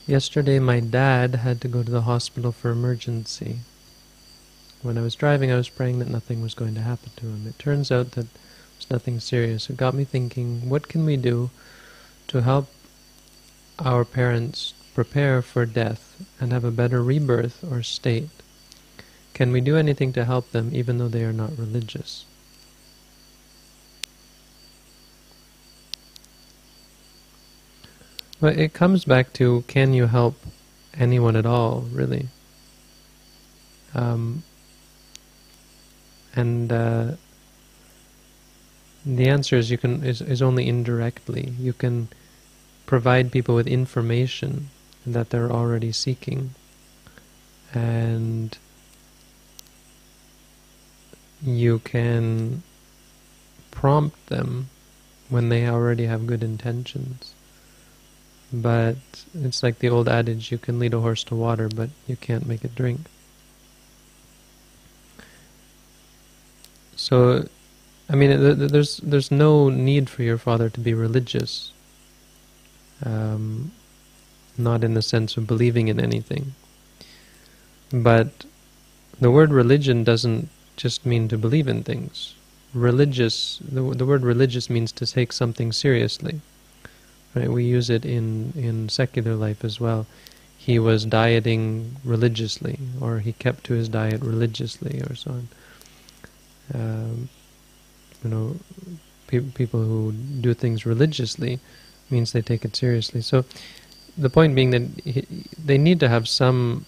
Yesterday my dad had to go to the hospital for emergency. When I was driving, I was praying that nothing was going to happen to him. It turns out that it was nothing serious. It got me thinking, what can we do to help our parents prepare for death and have a better rebirth or state? Can we do anything to help them even though they are not religious? Well, it comes back to, can you help anyone at all, really? The answer is is only indirectly. You can provide people with information that they're already seeking, and you can prompt them when they already have good intentions. But it's like the old adage, you can lead a horse to water, but you can't make it drink. So, I mean, there's no need for your father to be religious. Not in the sense of believing in anything. But the word religion doesn't just mean to believe in things. Religious, the word religious means to take something seriously. Right? We use it in secular life as well. He was dieting religiously, or he kept to his diet religiously, or so on. People who do things religiously means they take it seriously. So the point being that they need to have some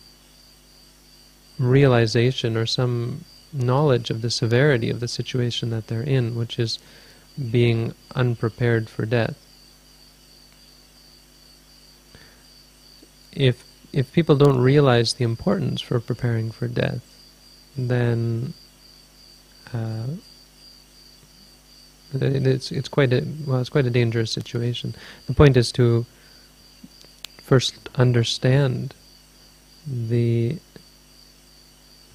realization or some knowledge of the severity of the situation that they're in, which is being unprepared for death. If people don't realize the importance for preparing for death, then it's quite a dangerous situation. The point is to first understand the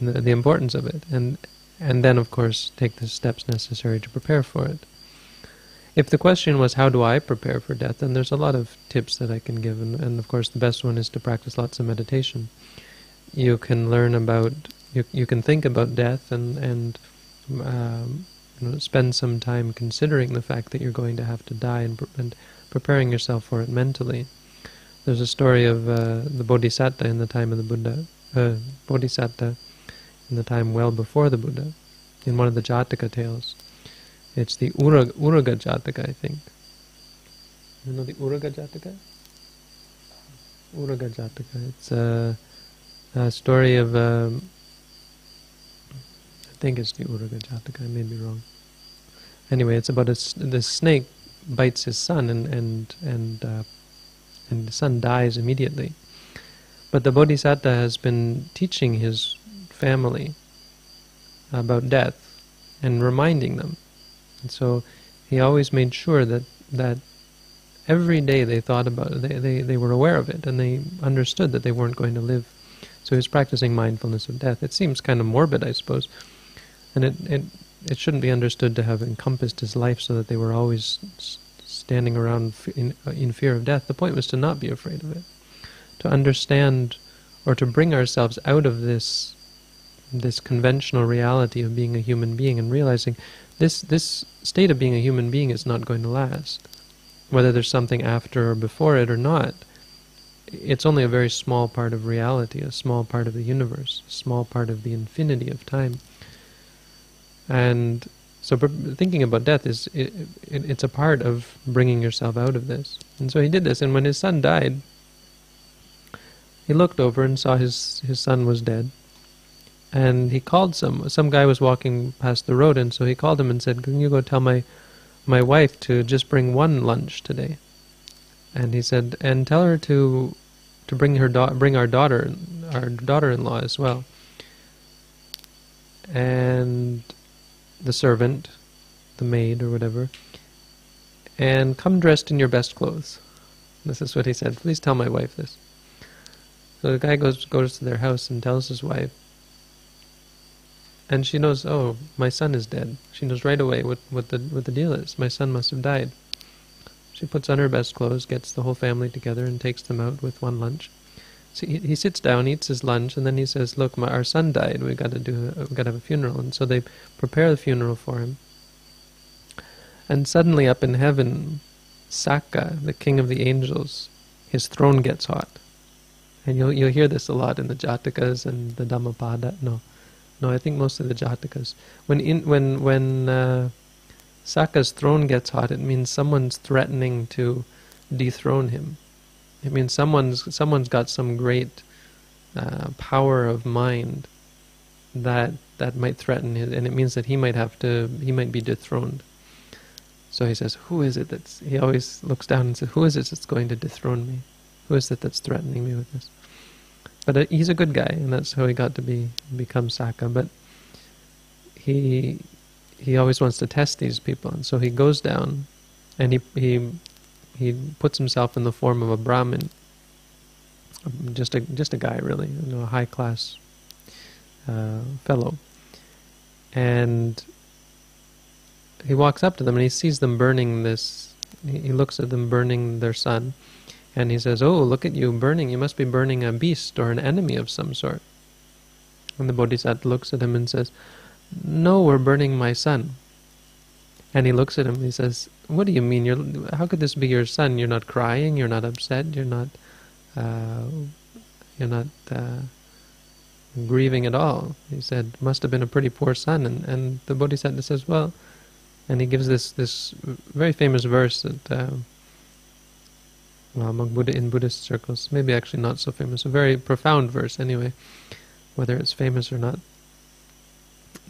importance of it, and then of course take the steps necessary to prepare for it. If the question was, how do I prepare for death, then there's a lot of tips that I can give, and of course the best one is to practice lots of meditation. You can learn about, you can think about death and spend some time considering the fact that you're going to have to die and preparing yourself for it mentally. There's a story of the Bodhisattva in the time of the Buddha, Bodhisattva in the time well before the Buddha, in one of the Jataka tales. It's the Uraga Jataka, I think. You know the Uraga Jataka? Uraga Jataka. It's a story of, I think it's the Uraga Jataka, I may be wrong. Anyway, it's about the snake bites his son, and the son dies immediately. But the Bodhisattva has been teaching his family about death and reminding them. And so he always made sure that every day they thought about it, they were aware of it, and they understood that they weren't going to live. So he was practicing mindfulness of death. It seems kind of morbid, I suppose, and it shouldn't be understood to have encompassed his life so that they were always standing around in fear of death. The point was to not be afraid of it, to understand, or to bring ourselves out of this conventional reality of being a human being and realizing this state of being a human being is not going to last. Whether there's something after or before it or not, it's only a very small part of reality, a small part of the universe, a small part of the infinity of time. And so thinking about death it's a part of bringing yourself out of this. And so he did this, and when his son died, he looked over and saw his son was dead. And he called some guy was walking past the road, and so he called him and said, "Can you go tell my wife to just bring one lunch today?" And he said, "And tell her to bring our daughter-in-law as well." And the servant, the maid or whatever, "And come dressed in your best clothes." This is what he said. "Please tell my wife this." So the guy goes to their house and tells his wife. And she knows, oh, my son is dead. She knows right away what the deal is. My son must have died. She puts on her best clothes, gets the whole family together, and takes them out with one lunch. So he sits down, eats his lunch, and then he says, "Look, our son died. We got to have a funeral." And so they prepare the funeral for him. And suddenly, up in heaven, Saka, the king of the angels, his throne gets hot. And you'll hear this a lot in the Jatakas and the Dhammapada. No, I think mostly the Jatakas. When Saka's throne gets hot, it means someone's threatening to dethrone him. It means someone's got some great power of mind that might threaten him, and it means that he might be dethroned. So he says, "Who is it that's?" He always looks down and says, "Who is it that's going to dethrone me? Who is it that's threatening me with this?" But he's a good guy, and that's how he got to become Saka. But he always wants to test these people, and so he goes down, and he puts himself in the form of a Brahmin, just a guy really, a high class fellow, and he walks up to them and he sees them burning this. He looks at them burning their son, and he says, "Oh, look at you burning! You must be burning a beast or an enemy of some sort." And the Bodhisattva looks at him and says, "No, we're burning my son." And he looks at him and he says, "What do you mean? How could this be your son? You're not crying, you're not upset, you're not grieving at all." He said, "Must have been a pretty poor son." And the Bodhisattva says, "Well," and he gives this very famous verse that in Buddhist circles, maybe actually not so famous, a very profound verse anyway, whether it's famous or not,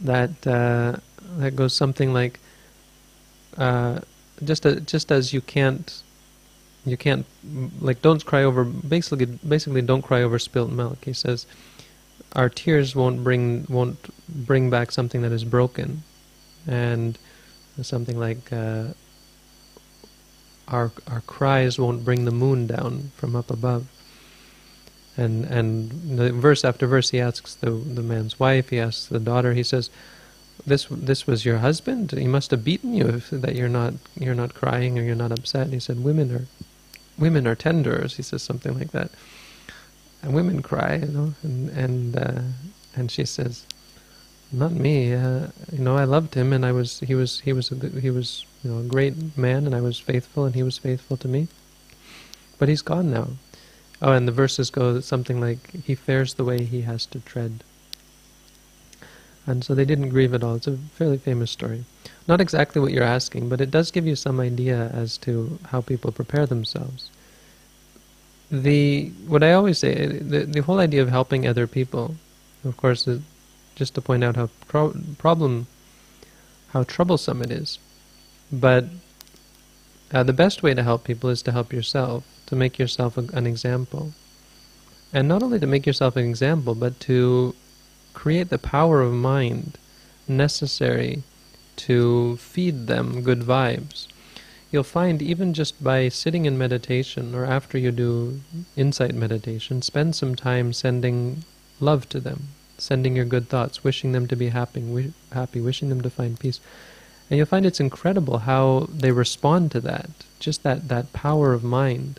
that goes something like, just as you can't like, don't cry over, basically don't cry over spilt milk. He says our tears won't bring back something that is broken, and something like our cries won't bring the moon down from up above. And the verse after verse, he asks the man's wife, he asks the daughter, he says, This was your husband? He must have beaten you that you're not crying or you're not upset." And he said, women are tenders. He says something like that, and women cry, and she says, "Not me. I loved him, and he was a great man, and I was faithful, and he was faithful to me. But he's gone now." Oh, and the verses go something like, "He fares the way he has to tread." And so they didn't grieve at all. It's a fairly famous story. Not exactly what you're asking, but it does give you some idea as to how people prepare themselves. What I always say, the whole idea of helping other people, of course, is just to point out how troublesome it is. But the best way to help people is to help yourself, to make yourself an example. And not only to make yourself an example, but to create the power of mind necessary to feed them good vibes. You'll find, even just by sitting in meditation, or after you do insight meditation, spend some time sending love to them, sending your good thoughts, wishing them to be happy, wishing them to find peace. And you'll find it's incredible how they respond to that, just that power of mind,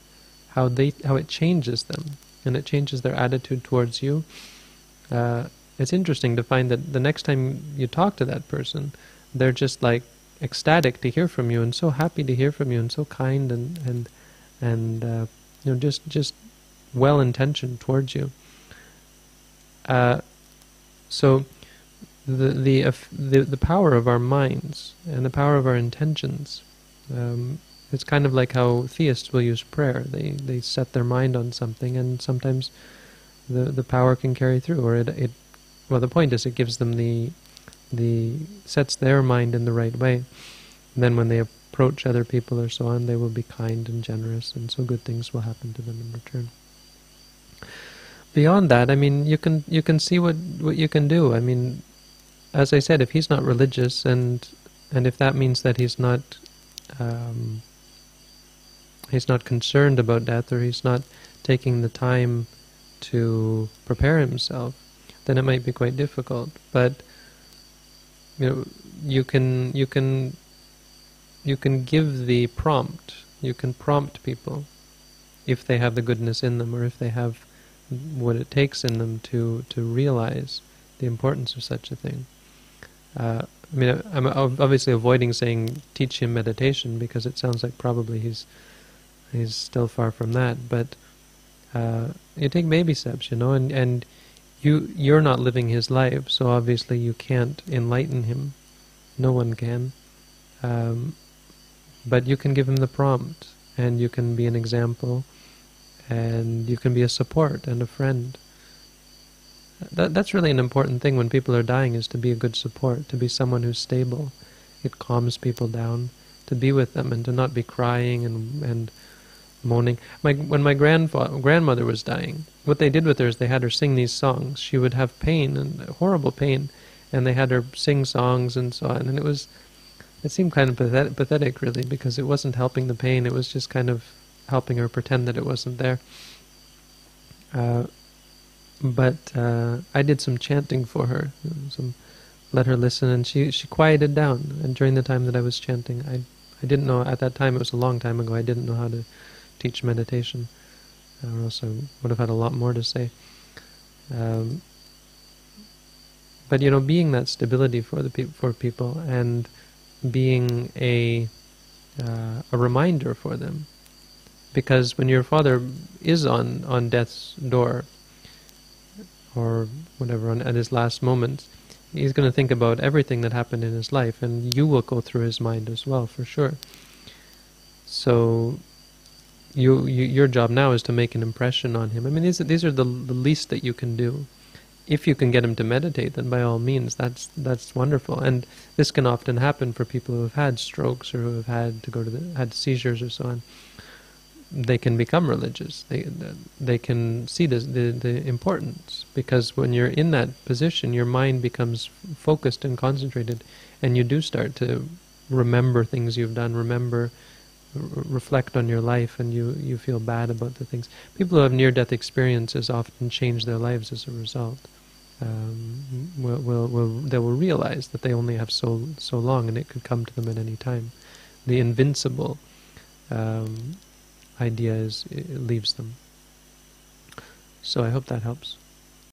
how it changes them, and it changes their attitude towards you. It's interesting to find that the next time you talk to that person, they're just like ecstatic to hear from you, and so happy to hear from you, and so kind, and just well-intentioned towards you. So the power of our minds and the power of our intentions, it's kind of like how theists will use prayer. They set their mind on something, and sometimes the power can carry through, or the point is, it gives them sets their mind in the right way. And then when they approach other people or so on, they will be kind and generous, and so good things will happen to them in return. Beyond that, I mean, you can see what you can do. I mean, as I said, if he's not religious, and if that means that he's not concerned about death, or he's not taking the time to prepare himself, then it might be quite difficult. But you can give the prompt You can prompt people if they have the goodness in them, or if they have what it takes in them to realize the importance of such a thing. I mean, I'm obviously avoiding saying teach him meditation, because it sounds like probably he's still far from that. But you take baby steps, and you're not living his life, so obviously you can't enlighten him. No one can. But you can give him the prompt, and you can be an example, and you can be a support and a friend. That's really an important thing when people are dying, is to be a good support, to be someone who's stable. It calms people down, to be with them and to not be crying and moaning. When my grandmother was dying, what they did with her is they had her sing these songs. She would have pain, and horrible pain, and they had her sing songs and so on. And it seemed kind of pathetic, really, because it wasn't helping the pain. It was just kind of helping her pretend that it wasn't there. But I did some chanting for her, let her listen, and she quieted down. And during the time that I was chanting, I didn't know, at that time, it was a long time ago, I didn't know how to teach meditation, or else I would have had a lot more to say. But being that stability for people, and being a reminder for them, because when your father is on death's door, or whatever, at his last moments, he's going to think about everything that happened in his life, and you will go through his mind as well, for sure. So your job now is to make an impression on him. I mean, these are the least that you can do. If you can get him to meditate, then by all means, that's wonderful. And this can often happen for people who have had strokes, or who have had to had seizures or so on. They can become religious. They can see the importance, because when you're in that position, your mind becomes focused and concentrated, and you do start to remember things you've done, reflect on your life, and you feel bad about the things. People who have near-death experiences often change their lives as a result. They will realize that they only have so long, and it could come to them at any time. The invincible idea it leaves them. So I hope that helps.